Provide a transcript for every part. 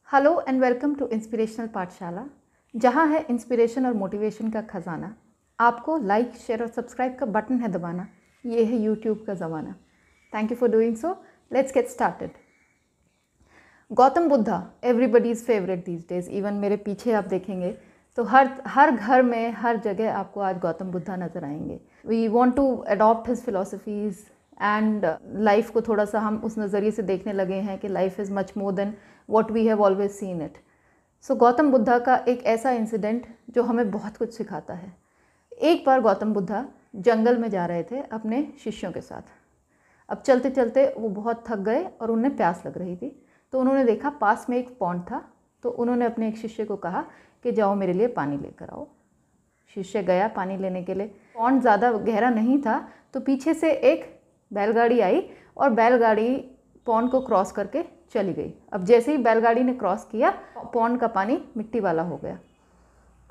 Hello and welcome to inspirational पाठशाला, जहाँ है इंस्पिरेशन और मोटिवेशन का खजाना। आपको लाइक, शेयर और सब्सक्राइब का बटन है दबाना। ये है यूट्यूब का ज़माना। Thank you for doing so. Let's get started. Gautam Buddha everybody is favourite these days. Even मेरे पीछे आप देखेंगे तो हर घर में, हर जगह आपको आज गौतम बुद्धा नज़र आएंगे। We want to adopt his philosophies and life को थोड़ा सा हम उस नज़रिए से देखने लगे हैं कि life is much more than what we have always seen it. So Gautam Buddha का एक ऐसा इंसिडेंट जो हमें बहुत कुछ सिखाता है। एक बार गौतम बुद्धा जंगल में जा रहे थे अपने शिष्यों के साथ। अब चलते चलते वो बहुत थक गए और उन्हें प्यास लग रही थी। तो उन्होंने देखा पास में एक पॉन्ड था। तो उन्होंने अपने एक शिष्य को कहा कि जाओ मेरे लिए पानी लेकर आओ। शिष्य गया पानी लेने के लिए। पॉन्ड ज़्यादा गहरा नहीं था, तो पीछे से एक बैलगाड़ी आई और बैलगाड़ी पॉन्ड को क्रॉस करके चली गई। अब जैसे ही बैलगाड़ी ने क्रॉस किया, पॉन्ड का पानी मिट्टी वाला हो गया।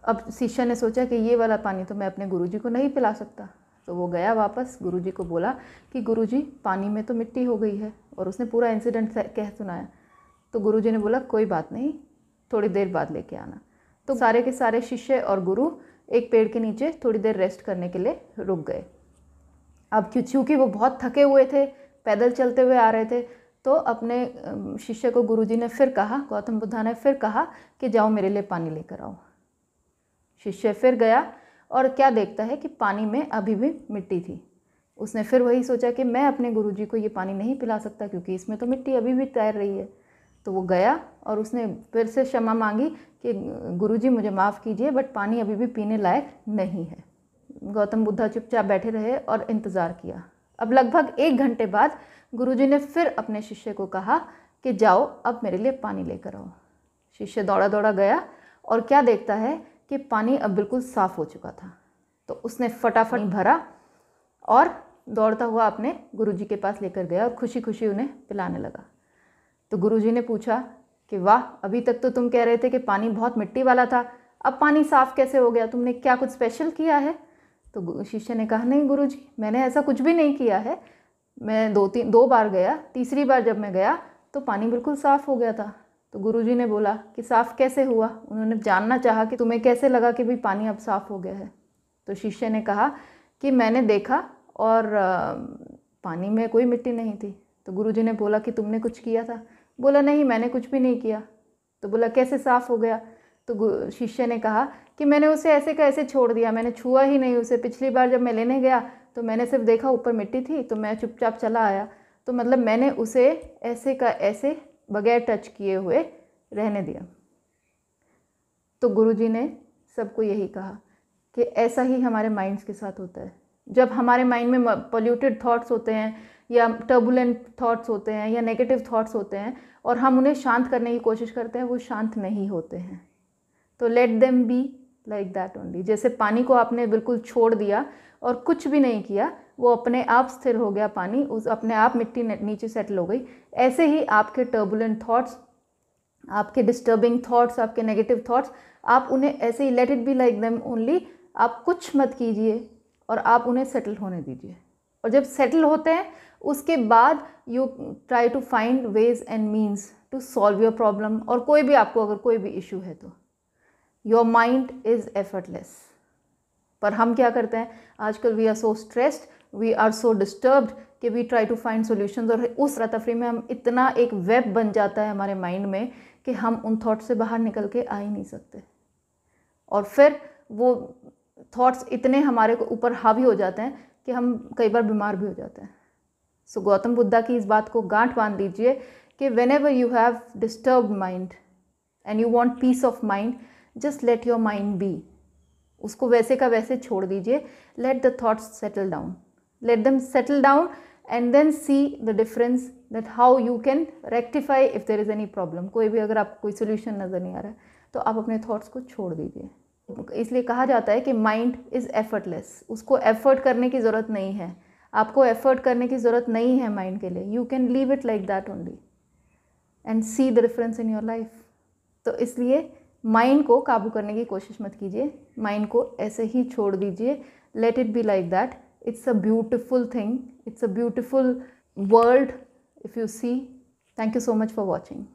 अब शिष्य ने सोचा कि ये वाला पानी तो मैं अपने गुरुजी को नहीं पिला सकता। तो वो गया वापस, गुरुजी को बोला कि गुरुजी पानी में तो मिट्टी हो गई है, और उसने पूरा इंसिडेंट कह सुनाया। तो गुरुजी ने बोला कोई बात नहीं, थोड़ी देर बाद लेके आना। तो सारे के सारे शिष्य और गुरु एक पेड़ के नीचे थोड़ी देर रेस्ट करने के लिए रुक गए। अब क्योंकि वो बहुत थके हुए थे, पैदल चलते हुए आ रहे थे, तो अपने शिष्य को गुरुजी ने फिर कहा, गौतम बुद्धा ने फिर कहा कि जाओ मेरे लिए पानी लेकर आओ। शिष्य फिर गया और क्या देखता है कि पानी में अभी भी मिट्टी थी। उसने फिर वही सोचा कि मैं अपने गुरुजी को ये पानी नहीं पिला सकता क्योंकि इसमें तो मिट्टी अभी भी तैर रही है। तो वो गया और उसने फिर से क्षमा मांगी कि गुरुजी मुझे माफ़ कीजिए, बट पानी अभी भी पीने लायक नहीं है। गौतम बुद्धा चुपचाप बैठे रहे और इंतज़ार किया। अब लगभग 1 घंटे बाद गुरुजी ने फिर अपने शिष्य को कहा कि जाओ अब मेरे लिए पानी लेकर आओ। शिष्य दौड़ा दौड़ा गया और क्या देखता है कि पानी अब बिल्कुल साफ़ हो चुका था। तो उसने फटाफट भरा और दौड़ता हुआ अपने गुरुजी के पास लेकर गया और खुशी खुशी उन्हें पिलाने लगा। तो गुरुजी ने पूछा कि वाह, अभी तक तो तुम कह रहे थे कि पानी बहुत मिट्टी वाला था, अब पानी साफ़ कैसे हो गया? तुमने क्या कुछ स्पेशल किया है? तो शिष्य ने कहा नहीं गुरुजी, मैंने ऐसा कुछ भी नहीं किया है। मैं दो बार गया, तीसरी बार जब मैं गया तो पानी बिल्कुल साफ़ हो गया था। तो गुरुजी ने बोला कि साफ़ कैसे हुआ? उन्होंने जानना चाहा कि तुम्हें कैसे लगा कि भाई पानी अब साफ़ हो गया है। तो शिष्य ने कहा कि मैंने देखा और पानी में कोई मिट्टी नहीं थी। तो गुरुजी ने बोला कि तुमने कुछ किया था? बोला नहीं, मैंने कुछ भी नहीं किया। तो बोला कैसे साफ़ हो गया? तो शिष्य ने कहा कि मैंने उसे ऐसे का ऐसे छोड़ दिया, मैंने छुआ ही नहीं उसे। पिछली बार जब मैं लेने गया तो मैंने सिर्फ देखा ऊपर मिट्टी थी, तो मैं चुपचाप चला आया। तो मतलब मैंने उसे ऐसे का ऐसे बगैर टच किए हुए रहने दिया। तो गुरुजी ने सबको यही कहा कि ऐसा ही हमारे माइंड्स के साथ होता है। जब हमारे माइंड में पोल्यूटेड थॉट्स होते हैं या टर्बुलेंट थॉट्स होते हैं या नेगेटिव थॉट्स होते हैं और हम उन्हें शांत करने की कोशिश करते हैं, वो शांत नहीं होते हैं। तो let them be like that only. जैसे पानी को आपने बिल्कुल छोड़ दिया और कुछ भी नहीं किया, वो अपने आप स्थिर हो गया, पानी उस अपने आप मिट्टी नीचे सेटल हो गई। ऐसे ही आपके टर्बुलेंट थॉट्स, आपके डिस्टर्बिंग थॉट्स, आपके नेगेटिव थॉट्स, आप उन्हें ऐसे ही let it be like them only. आप कुछ मत कीजिए और आप उन्हें सेटल होने दीजिए। और जब सेटल होते हैं उसके बाद you try to find ways and means to solve your problem. और कोई भी आपको अगर कोई भी इशू है तो योर माइंड इज़ एफर्टलेस। पर हम क्या करते हैं आजकल? We are so stressed, we are so disturbed कि we try to find solutions. और उस तफरी में हम इतना एक वेब बन जाता है हमारे माइंड में कि हम उन थॉट्स से बाहर निकल के आ ही नहीं सकते। और फिर वो थॉट्स इतने हमारे ऊपर हावी हो जाते हैं कि हम कई बार बीमार भी हो जाते हैं। सो गौतम बुद्धा की इस बात को गांठ बांध लीजिए कि whenever you have disturbed mind and you want peace of mind, just let your mind be. उसको वैसे का वैसे छोड़ दीजिए। Let the thoughts settle down, let them settle down and then see the difference that how you can rectify if there is any problem. कोई भी अगर आपको कोई सोल्यूशन नज़र नहीं आ रहा है तो आप अपने थॉट्स को छोड़ दीजिए। इसलिए कहा जाता है कि माइंड इज़ एफर्टलेस। उसको एफर्ट करने की ज़रूरत नहीं है, आपको एफर्ट करने की ज़रूरत नहीं है माइंड के लिए। You can leave it like that only and C the difference in your life. तो इसलिए माइंड को काबू करने की कोशिश मत कीजिए, माइंड को ऐसे ही छोड़ दीजिए। Let it be like that. It's a beautiful thing, it's a beautiful world if you see. Thank you so much for watching.